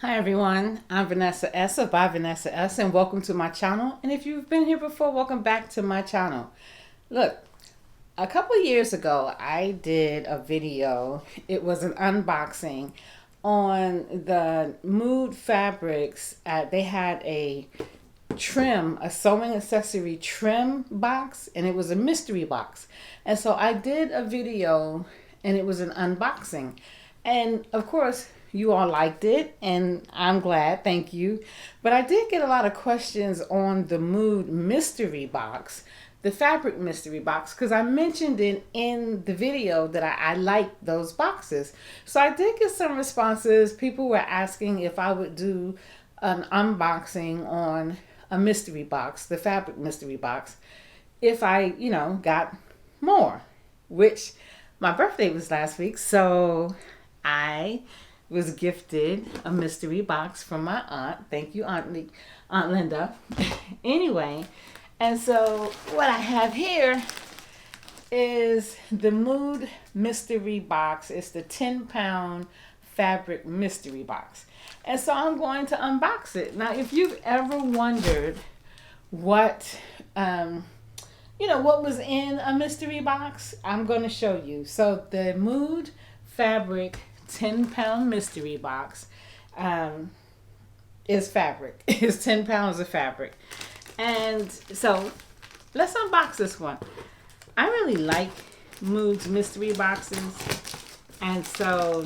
Hi everyone, I'm Vanessa S of By Vanessa S and welcome to my channel. And if you've been here before, welcome back to my channel. Look, a couple years ago I did a video. It was an unboxing on the Mood Fabrics. They had a trim, a sewing accessory trim box, and it was a mystery box. And so I did a video and it was an unboxing. And of course, you all liked it, and I'm glad, thank you. But I did get a lot of questions on the Mood mystery box, the fabric mystery box, because I mentioned it in the video that I like those boxes. So I did get some responses. People were asking if I would do an unboxing on a mystery box, the fabric mystery box, if I, got more, which my birthday was last week. So I was gifted a mystery box from my aunt. Thank you, Aunt Linda. Anyway, and so what I have here is the Mood mystery box. It's the 10-pound fabric mystery box. And so I'm going to unbox it. Now, if you've ever wondered what what was in a mystery box, I'm going to show you. So the Mood fabric 10-pound mystery box is fabric. It's 10 pounds of fabric. And so let's unbox this one. I really like Mood's mystery boxes. And so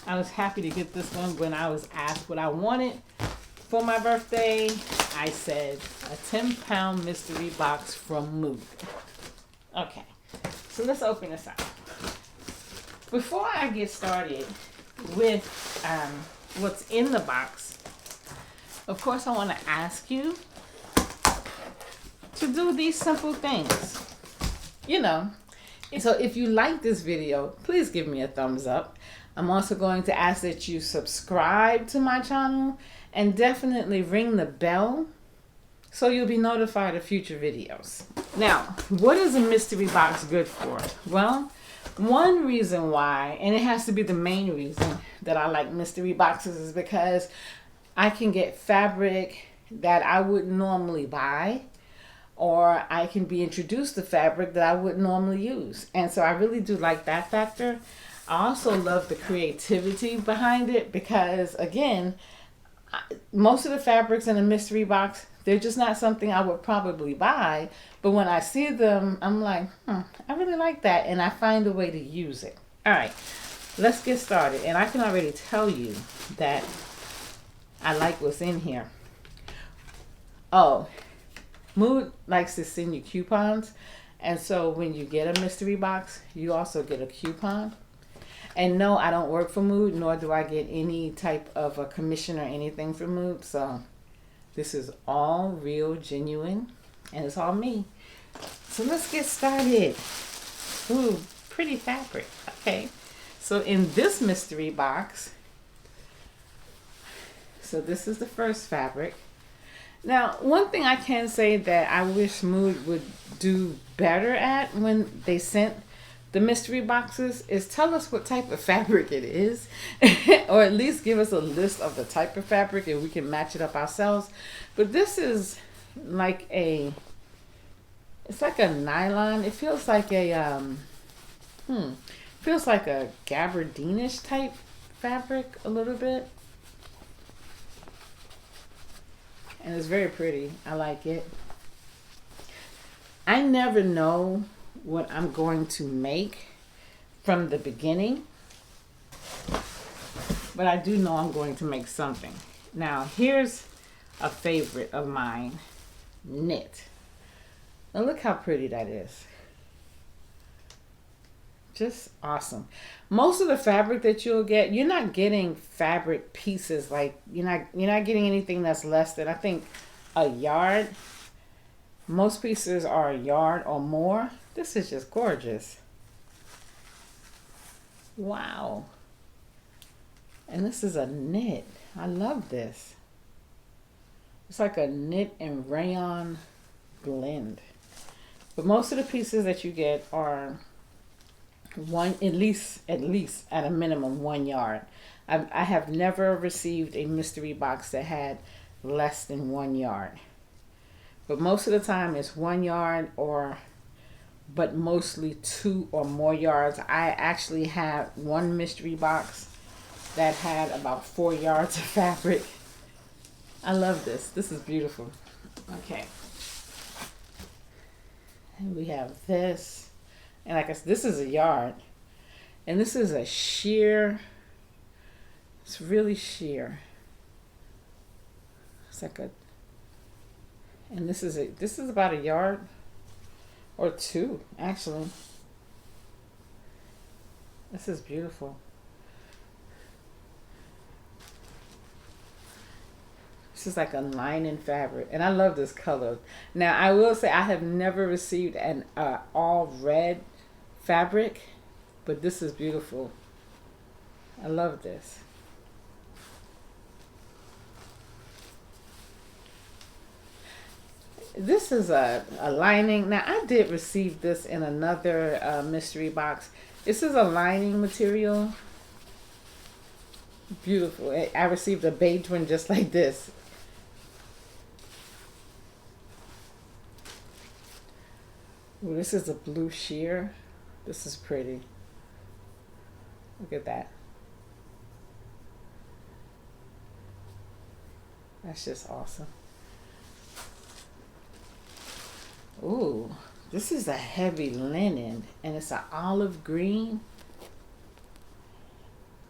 I was happy to get this one. When I was asked what I wanted for my birthday, I said a 10-pound mystery box from Mood. Okay, so let's open this up. Before I get started with what's in the box, of course I want to ask you to do these simple things. So if you like this video, please give me a thumbs up. I'm also going to ask that you subscribe to my channel and definitely ring the bell so you'll be notified of future videos. Now, what is a mystery box good for? Well, one reason why, and it has to be the main reason that I like mystery boxes, is because I can get fabric that I wouldn't normally buy, or I can be introduced to fabric that I wouldn't normally use. And so I really do like that factor. I also love the creativity behind it because, again, most of the fabrics in a mystery box, they're just not something I would probably buy. But when I see them, I'm like, I really like that. And I find a way to use it. All right, let's get started. And I can already tell you that I like what's in here. Oh, Mood likes to send you coupons. And so when you get a mystery box, you also get a coupon. And no, I don't work for Mood, nor do I get any type of a commission or anything from Mood. So this is all real, genuine, and it's all me. So let's get started. Ooh, pretty fabric. Okay. So in this mystery box, so this is the first fabric. Now, one thing I can say that I wish Mood would do better at when they sent the mystery boxes is tell us what type of fabric it is, or at least give us a list of the type of fabric and we can match it up ourselves. But this is like it's like a nylon. It feels like a feels like a gabardine-ish type fabric a little bit. And it's very pretty. I like it. I never know what I'm going to make from the beginning, but I do know I'm going to make something. Now, here's a favorite of mine, knit. Now look how pretty that is. Just awesome. Most of the fabric that you'll get, you're not getting fabric pieces, like you're not getting anything that's less than, I think, a yard. Most pieces are a yard or more. This is just gorgeous. Wow. And this is a knit. I love this. It's like a knit and rayon blend. But most of the pieces that you get are one, at least at a minimum 1 yard. I have never received a mystery box that had less than 1 yard. But most of the time it's 1 yard, but mostly 2 or more yards. I actually had one mystery box that had about 4 yards of fabric. I love this. This is beautiful. Okay. And we have this. And like I said, this is a yard. And this is a sheer. It's really sheer. It's like a. And this is about a yard or two, actually. This is beautiful. This is like a lining fabric, and I love this color. Now, I will say I have never received an all red fabric, but this is beautiful. I love this. This is a lining. Now, I did receive this in another mystery box. This is a lining material. Beautiful. I received a beige one just like this. Ooh, this is a blue sheer. This is pretty. Look at that. That's just awesome. Ooh, this is a heavy linen, and it's an olive green.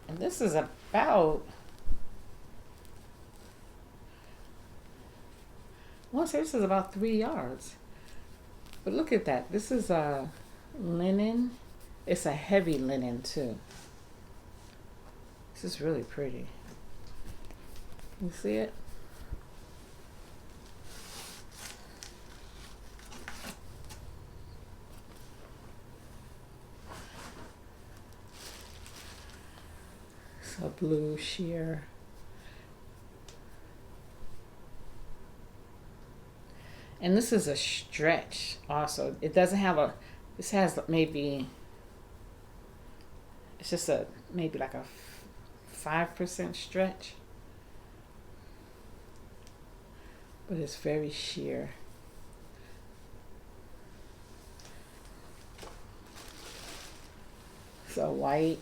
And this is about, I want to say this is about 3 yards. But look at that. This is a linen. It's a heavy linen too. This is really pretty. You see it? It's a blue sheer. And this is a stretch also. It doesn't have a, this has maybe, it's just a, maybe like a 5% stretch. But it's very sheer. So white,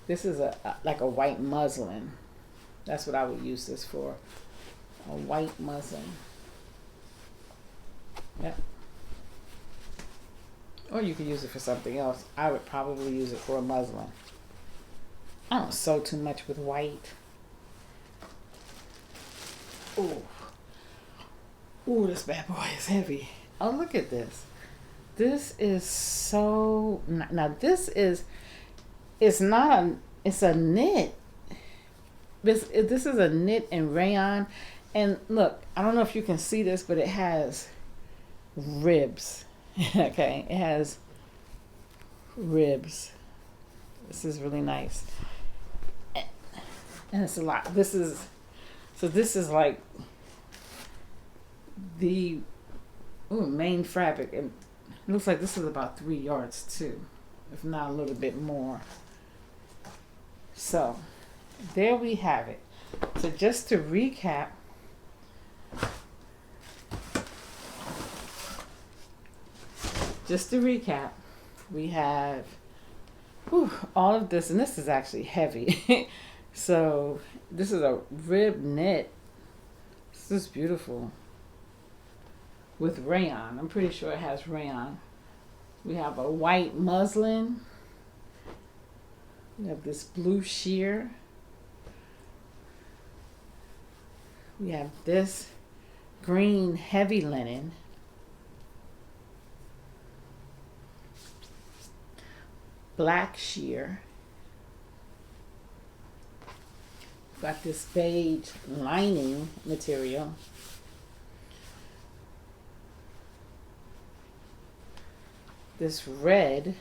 this is like a white muslin. That's what I would use this for. A white muslin. Yep. Or you could use it for something else. I would probably use it for a muslin. I don't sew too much with white. Ooh. Ooh, this bad boy is heavy. Oh, look at this. This is so, now this is, it's not a, it's a knit. This is a knit and rayon. And look, I don't know if you can see this, but it has ribs. Okay, it has ribs. This is really nice. And it's a lot. This is, so this is like the main fabric. And it looks like this is about 3 yards too, if not a little bit more. So there we have it. So just to recap, we have all of this, and this is actually heavy. So this is a rib knit. This is beautiful. With rayon. I'm pretty sure it has rayon. We have a white muslin. We have this blue sheer. We have this green heavy linen. Black sheer. Got this beige lining material. This red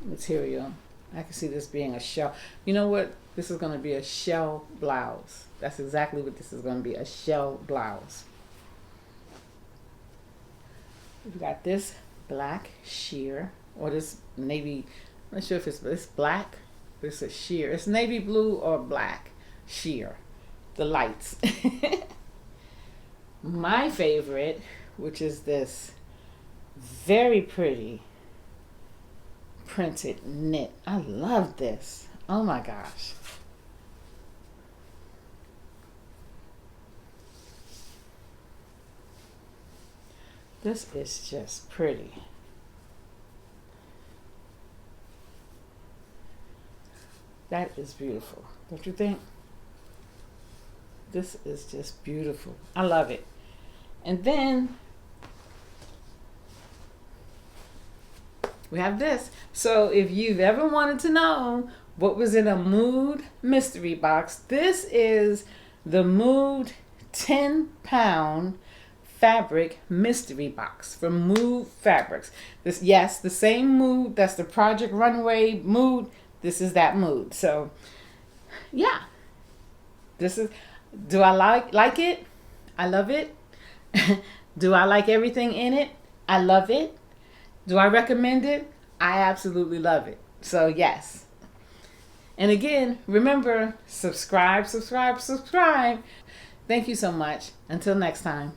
material. I can see this being a shell. You know what? This is going to be a shell blouse. That's exactly what this is going to be, a shell blouse. We've got this black sheer, or this navy, I'm not sure if it's black, but it's a sheer. It's navy blue or black sheer, the lights. My favorite, which is this very pretty printed knit. I love this. Oh my gosh. This is just pretty. That is beautiful, don't you think? This is just beautiful. I love it. And then we have this. So if you've ever wanted to know what was in a Mood mystery box, this is the Mood 10-pound fabric mystery box from Mood Fabrics. This, yes, the same Mood, that's the Project Runway Mood. This is that Mood. So yeah, this is, do I like it? I love it. Do I like everything in it? I love it. Do I recommend it? I absolutely love it. So yes. And again, remember, subscribe. Thank you so much. Until next time.